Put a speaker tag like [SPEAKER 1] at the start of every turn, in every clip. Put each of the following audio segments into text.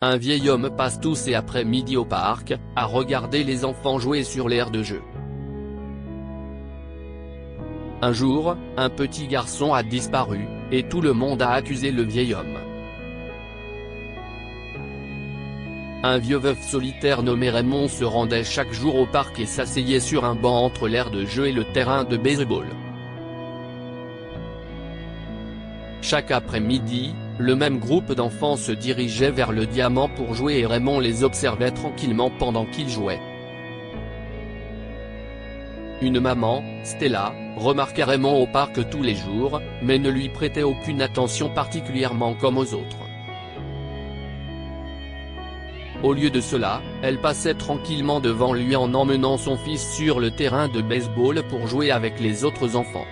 [SPEAKER 1] Un vieil homme passe tous et après-midi au parc, à regarder les enfants jouer sur l'aire de jeu. Un jour, un petit garçon a disparu, et tout le monde a accusé le vieil homme. Un vieux veuf solitaire nommé Raymond se rendait chaque jour au parc et s'asseyait sur un banc entre l'aire de jeu et le terrain de baseball. Chaque après-midi, le même groupe d'enfants se dirigeait vers le diamant pour jouer et Raymond les observait tranquillement pendant qu'ils jouaient. Une maman, Stella, remarquait Raymond au parc tous les jours, mais ne lui prêtait aucune attention particulièrement comme aux autres. Au lieu de cela, elle passait tranquillement devant lui en emmenant son fils sur le terrain de baseball pour jouer avec les autres enfants.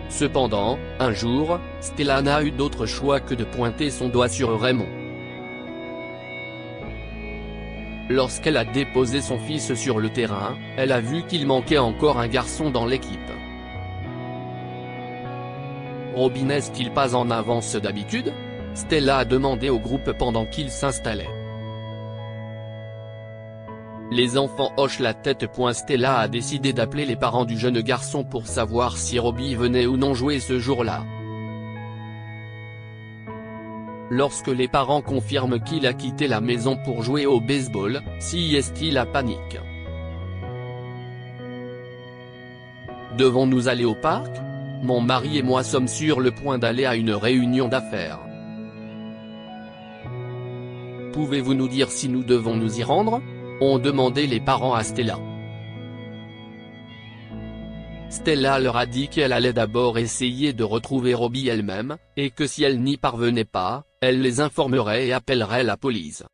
[SPEAKER 1] Cependant, un jour, Stella n'a eu d'autre choix que de pointer son doigt sur Raymond. Lorsqu'elle a déposé son fils sur le terrain, elle a vu qu'il manquait encore un garçon dans l'équipe. Robbie n'est-il pas en avance d'habitude ? Stella a demandé au groupe pendant qu'il s'installait. Les enfants hochent la tête. Stella a décidé d'appeler les parents du jeune garçon pour savoir si Robbie venait ou non jouer ce jour-là. Lorsque les parents confirment qu'il a quitté la maison pour jouer au baseball, la panique. Devons-nous aller au parc ? Mon mari et moi sommes sur le point d'aller à une réunion d'affaires. Pouvez-vous nous dire si nous devons nous y rendre ? Ont demandé les parents à Stella. Stella leur a dit qu'elle allait d'abord essayer de retrouver Robbie elle-même, et que si elle n'y parvenait pas, elle les informerait et appellerait la police.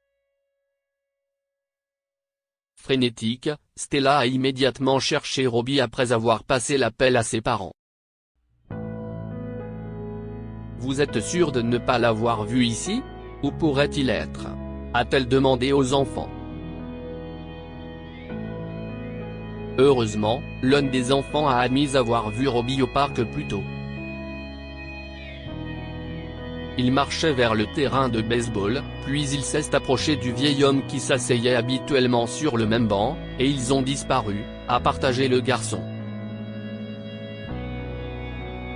[SPEAKER 1] Frénétique, Stella a immédiatement cherché Robbie après avoir passé l'appel à ses parents. Vous êtes sûr de ne pas l'avoir vu ici ? Où pourrait-il être ? A-t-elle demandé aux enfants. Heureusement, l'un des enfants a admis avoir vu Robbie au parc plus tôt. Il marchait vers le terrain de baseball, puis il s'est approché du vieil homme qui s'asseyait habituellement sur le même banc, et ils ont disparu, a partagé le garçon.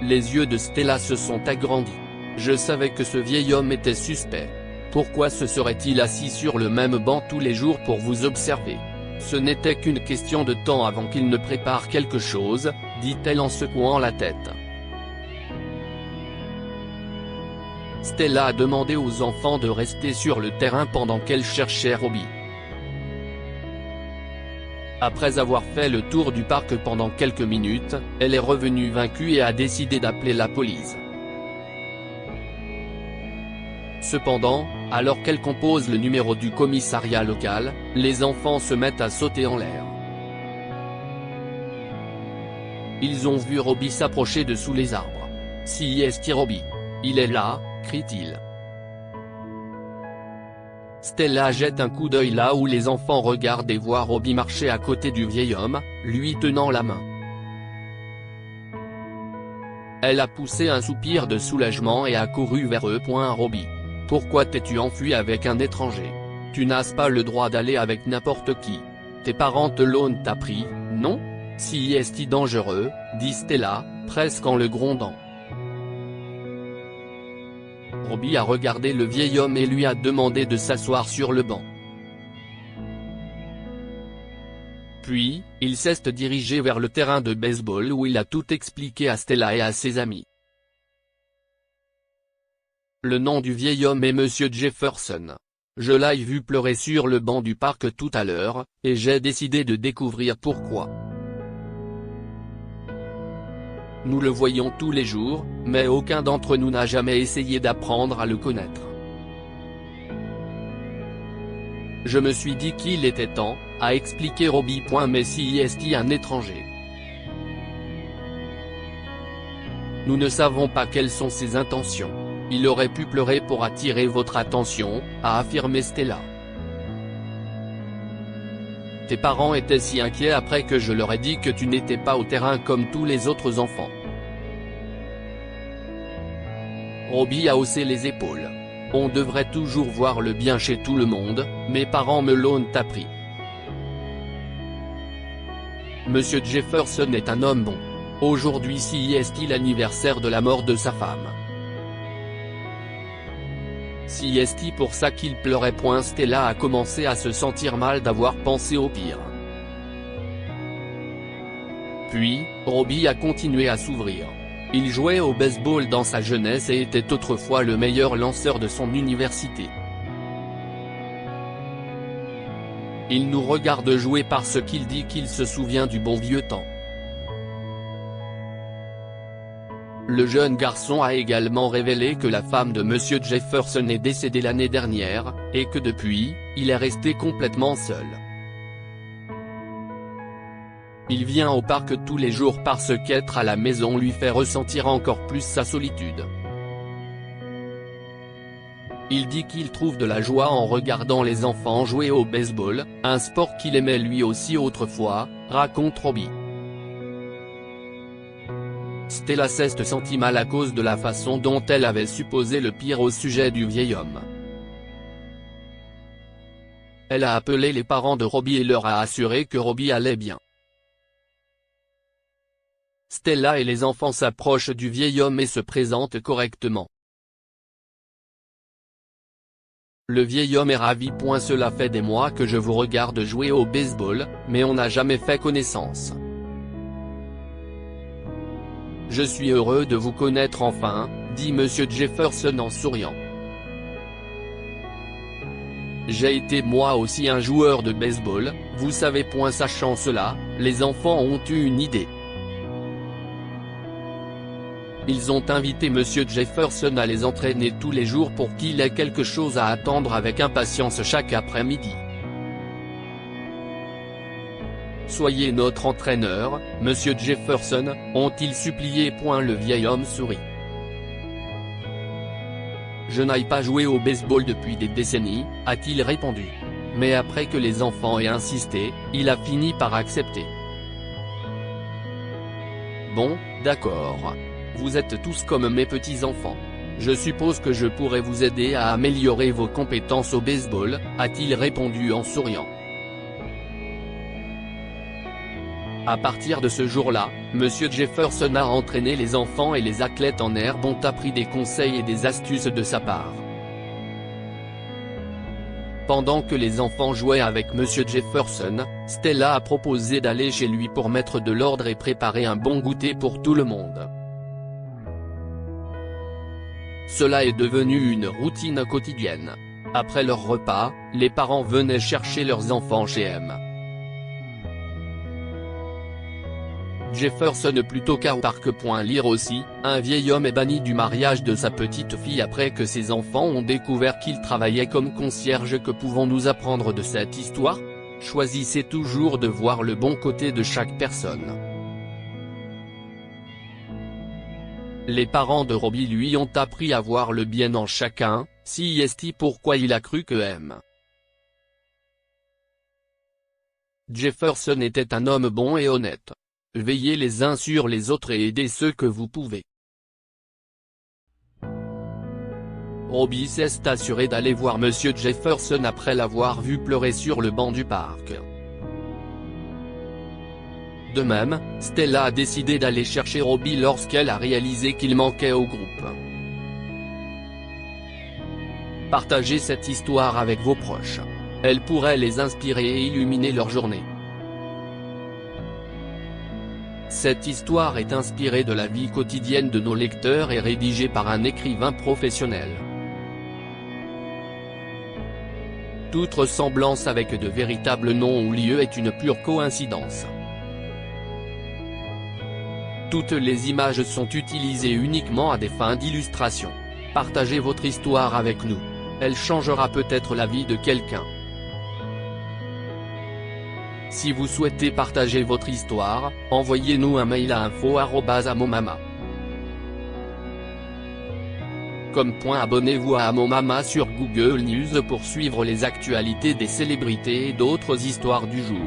[SPEAKER 1] Les yeux de Stella se sont agrandis. Je savais que ce vieil homme était suspect. Pourquoi se serait-il assis sur le même banc tous les jours pour vous observer ? Ce n'était qu'une question de temps avant qu'il ne prépare quelque chose, dit-elle en secouant la tête. Stella a demandé aux enfants de rester sur le terrain pendant qu'elle cherchait Robbie. Après avoir fait le tour du parc pendant quelques minutes, elle est revenue vaincue et a décidé d'appeler la police. Cependant, alors qu'elle compose le numéro du commissariat local, les enfants se mettent à sauter en l'air. Ils ont vu Robbie s'approcher de sous les arbres. Si est-ce Robbie ? Il est là, crie-t-il. Stella jette un coup d'œil là où les enfants regardent et voient Robbie marcher à côté du vieil homme, lui tenant la main. Elle a poussé un soupir de soulagement et a couru vers eux. Robbie. Pourquoi t'es-tu enfui avec un étranger ? Tu n'as pas le droit d'aller avec n'importe qui. Tes parents te l'ont appris, non ? Si est-il dangereux, dit Stella, presque en le grondant. Robbie a regardé le vieil homme et lui a demandé de s'asseoir sur le banc. Puis, il s'est dirigé vers le terrain de baseball où il a tout expliqué à Stella et à ses amis. Le nom du vieil homme est Monsieur Jefferson. Je l'ai vu pleurer sur le banc du parc tout à l'heure, et j'ai décidé de découvrir pourquoi. Nous le voyons tous les jours, mais aucun d'entre nous n'a jamais essayé d'apprendre à le connaître. Je me suis dit qu'il était temps, a expliqué Robbie. Mais si est-il un étranger ? Nous ne savons pas quelles sont ses intentions. Il aurait pu pleurer pour attirer votre attention, a affirmé Stella. Tes parents étaient si inquiets après que je leur ai dit que tu n'étais pas au terrain comme tous les autres enfants. Robbie a haussé les épaules. On devrait toujours voir le bien chez tout le monde, mes parents me l'ont appris. Monsieur Jefferson est un homme bon. Aujourd'hui c'est l'anniversaire de la mort de sa femme. C'est pour ça qu'il pleurait. Stella a commencé à se sentir mal d'avoir pensé au pire. Puis, Robbie a continué à s'ouvrir. Il jouait au baseball dans sa jeunesse et était autrefois le meilleur lanceur de son université. Il nous regarde jouer parce qu'il dit qu'il se souvient du bon vieux temps. Le jeune garçon a également révélé que la femme de Monsieur Jefferson est décédée l'année dernière, et que depuis, il est resté complètement seul. Il vient au parc tous les jours parce qu'être à la maison lui fait ressentir encore plus sa solitude. Il dit qu'il trouve de la joie en regardant les enfants jouer au baseball, un sport qu'il aimait lui aussi autrefois, raconte Robbie. Stella s'est sentie mal à cause de la façon dont elle avait supposé le pire au sujet du vieil homme. Elle a appelé les parents de Robbie et leur a assuré que Robbie allait bien. Stella et les enfants s'approchent du vieil homme et se présentent correctement. Le vieil homme est ravi. Cela fait des mois que je vous regarde jouer au baseball, mais on n'a jamais fait connaissance. Je suis heureux de vous connaître enfin, dit Monsieur Jefferson en souriant. J'ai été moi aussi un joueur de baseball, vous savez. Sachant cela, les enfants ont eu une idée. Ils ont invité Monsieur Jefferson à les entraîner tous les jours pour qu'il ait quelque chose à attendre avec impatience chaque après-midi. Soyez notre entraîneur, Monsieur Jefferson, ont-ils supplié. Le vieil homme sourit. Je n'aille pas jouer au baseball depuis des décennies, a-t-il répondu. Mais après que les enfants aient insisté, il a fini par accepter. Bon, d'accord. Vous êtes tous comme mes petits-enfants. Je suppose que je pourrais vous aider à améliorer vos compétences au baseball, a-t-il répondu en souriant. À partir de ce jour-là, Monsieur Jefferson a entraîné les enfants et les athlètes en herbe ont appris des conseils et des astuces de sa part. Pendant que les enfants jouaient avec Monsieur Jefferson, Stella a proposé d'aller chez lui pour mettre de l'ordre et préparer un bon goûter pour tout le monde. Cela est devenu une routine quotidienne. Après leur repas, les parents venaient chercher leurs enfants chez M. Jefferson plutôt qu'au parc. Lire aussi, un vieil homme est banni du mariage de sa petite fille après que ses enfants ont découvert qu'il travaillait comme concierge. Que pouvons-nous apprendre de cette histoire? Choisissez toujours de voir le bon côté de chaque personne. Les parents de Robbie lui ont appris à voir le bien en chacun, pourquoi il a cru que M. Jefferson était un homme bon et honnête. Veillez les uns sur les autres et aidez ceux que vous pouvez. Robbie s'est assuré d'aller voir Monsieur Jefferson après l'avoir vu pleurer sur le banc du parc. De même, Stella a décidé d'aller chercher Robbie lorsqu'elle a réalisé qu'il manquait au groupe. Partagez cette histoire avec vos proches. Elle pourrait les inspirer et illuminer leur journée. Cette histoire est inspirée de la vie quotidienne de nos lecteurs et rédigée par un écrivain professionnel. Toute ressemblance avec de véritables noms ou lieux est une pure coïncidence. Toutes les images sont utilisées uniquement à des fins d'illustration. Partagez votre histoire avec nous. Elle changera peut-être la vie de quelqu'un. Si vous souhaitez partager votre histoire, envoyez-nous un mail à info@amomama.com. Abonnez-vous à Amomama sur Google News pour suivre les actualités des célébrités et d'autres histoires du jour.